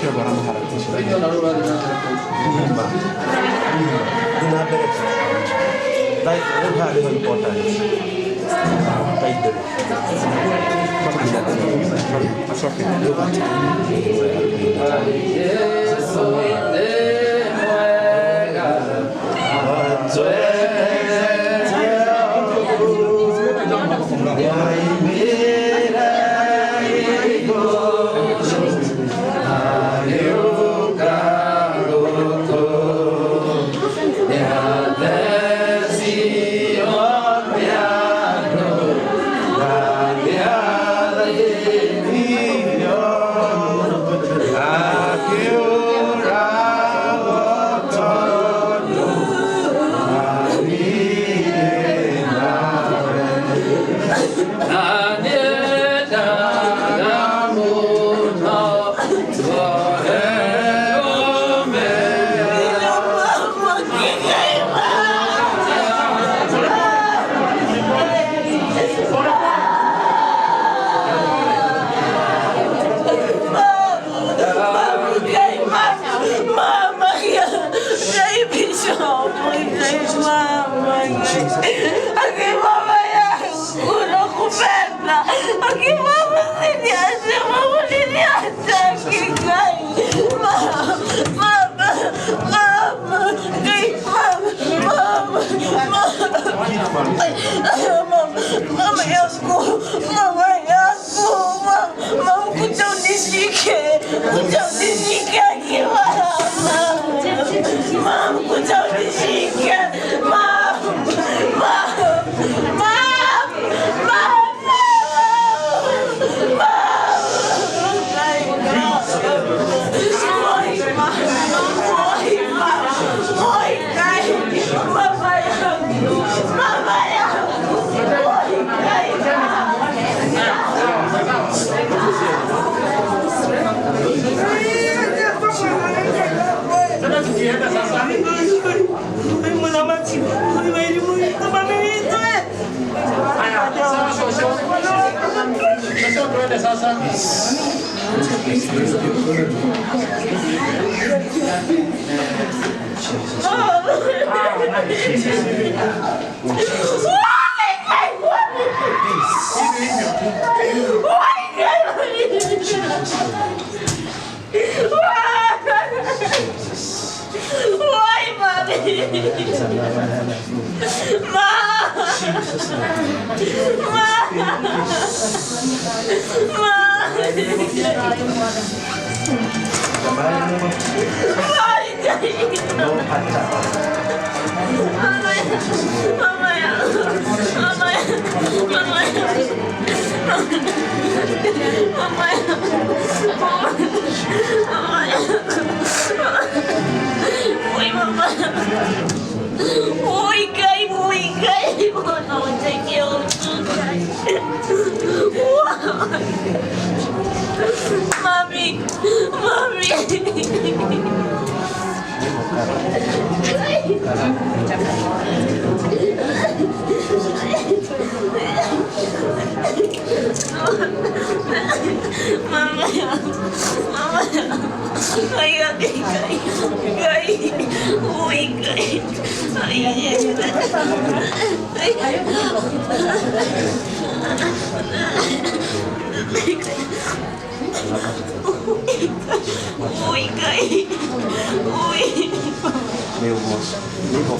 Anche ora non harap ko siya. Dinabere ko. Dahil hari ng importance. Dahil din. Mas okay.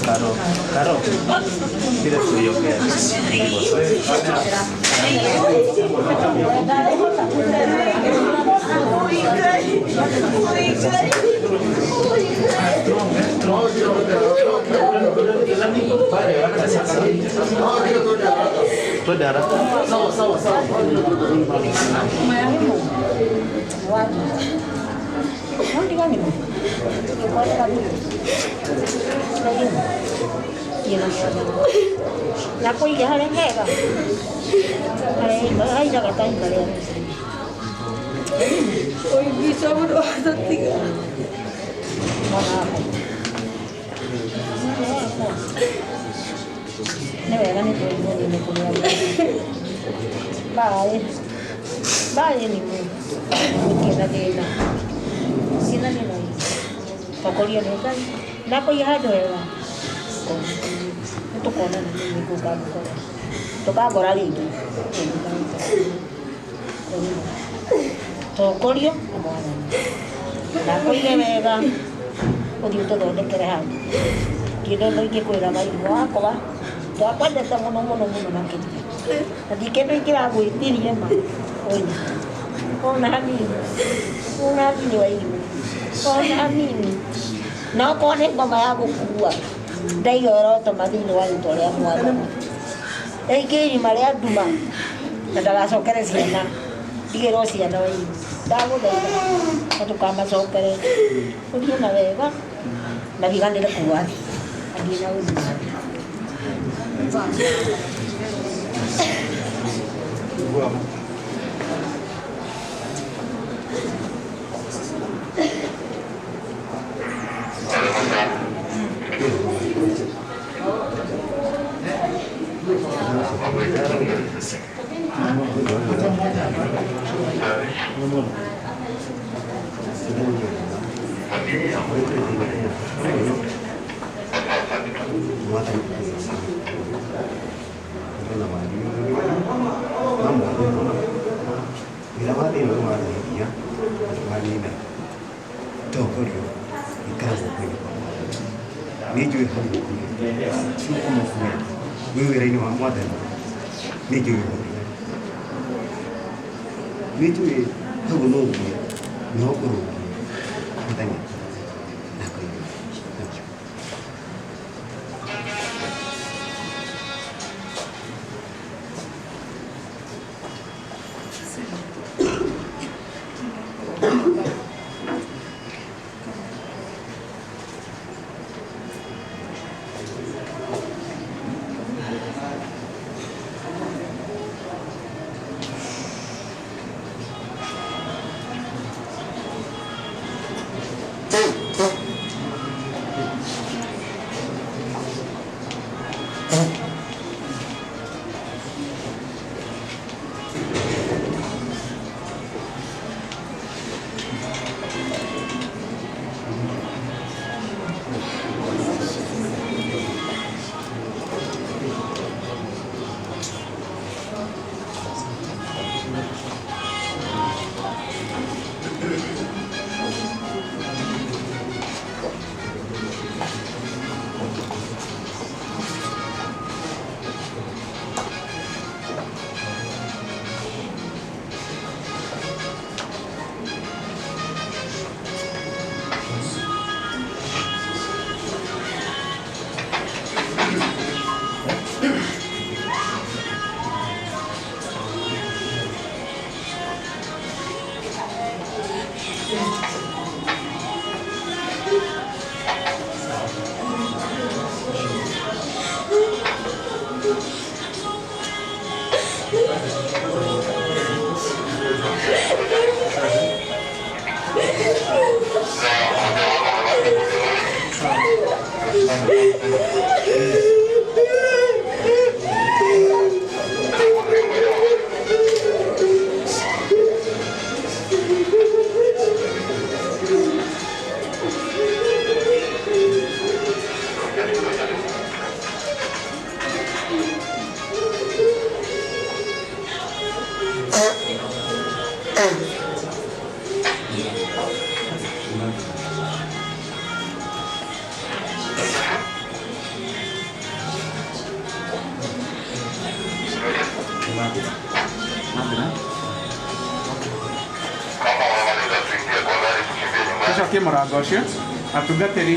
Caro, tidak tuyo kaya. Itu darah. La quỳ cho hơi đến hết rồi. Hay mới thấy cho cái tên của liền. Ôi vì sao mà đó rất thích. Nếu vậy anh đi mua gì mua ba ơi thì mình kia là gì nào tokoria nĩ Ngai na kũiga handũ hega nĩtũkona tũkagora rĩngĩ tokorio nĩ Mwathani na kũige wega ũthiĩ ũtũthondekere handũ kĩndũ ĩno ingĩkwĩra maitho wakwa twakwendete mũno mũno mũno makĩria na ti kĩndũ ingĩragwĩtirie ma ona hanini wa irio ona hanini na okorwo nĩ ngoma ya gũkua ndaiga orotoma thĩinĩ wa rĩtwa rĩa Mwathani rĩngĩ irima rĩa nduma na ndagacokere ciana ndigĩrwo ciana wa irio ndagũthaitha na tũkamacokere ũthiĩ na wega na riganĩre kuga athiĩ na ũthiĩ Tucokie mũrango ũcio atungatĩri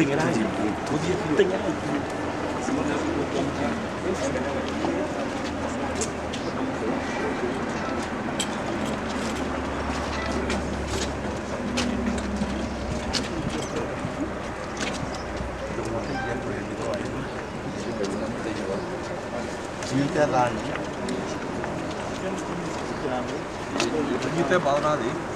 Tenga dai. Tenga dai. Kita lagi. Kita bawa nanti.